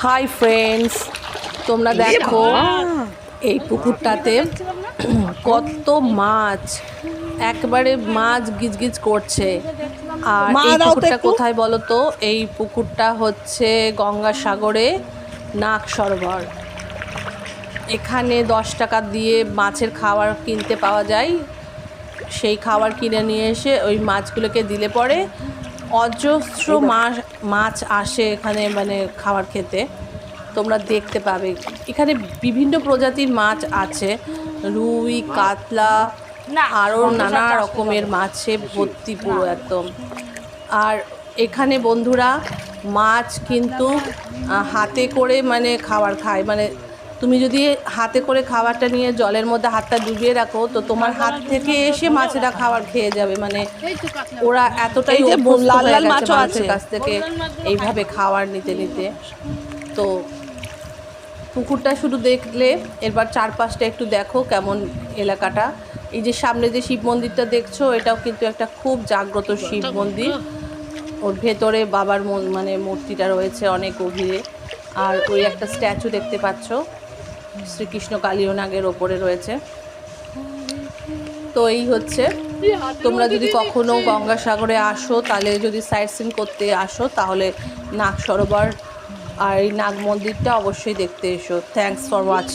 Hi friends, তোমরা দেখো এই পুকুরটাতে কত মাছ, একবারে মাছ গিজগিজ করছে। আর এই পুকুরটা কোথায় বলো তো? এই পুকুরটা হচ্ছে গঙ্গাসাগরে নাগ সরোবর। এখানে 10 টাকা দিয়ে মাছের খাবার কিনতে পাওয়া যায়। সেই খাবার কিনে নিয়ে এসে ওই মাছগুলোকে দিলে পরে অজস্র মাছ আসে এখানে, মানে খাবার খেতে। তোমরা দেখতে পাবে এখানে বিভিন্ন প্রজাতির মাছ আছে, রুই, কাতলা, আরও নানা রকমের মাছে ভর্তি পুরো একদম। আর এখানে বন্ধুরা মাছ কিন্তু হাতে করে মানে খাবার খায়। মানে তুমি যদি হাতে করে খাবারটা নিয়ে জলের মধ্যে হাতটা ডুবিয়ে রাখো তো তোমার হাত থেকে এসে মাছেরা খাবার খেয়ে যাবে। মানে ওরা এতটাই অভ্যস্ত হয়ে গেছে মাছের কাছ থেকে এইভাবে খাবার নিতে নিতে। তো পুকুরটা শুধু দেখলে, এবার চারপাশটা একটু দেখো কেমন এলাকাটা। এই যে সামনে যে শিব মন্দিরটা দেখছো, এটাও কিন্তু একটা খুব জাগ্রত শিব মন্দির। ওর ভেতরে বাবার মানে মূর্তিটা রয়েছে অনেক গভীরে। আর ওই একটা স্ট্যাচু দেখতে পাচ্ছ, শ্রীকৃষ্ণ কালীয়নাগের ওপরে রয়েছে। তো এই হচ্ছে, তোমরা যদি কখনো গঙ্গাসাগরে আসো, তাহলে যদি সাইট সিন করতে আসো, তাহলে নাগ সরোবর আর এই নাগ মন্দিরটা অবশ্যই দেখতে এসো। Thanks for watching.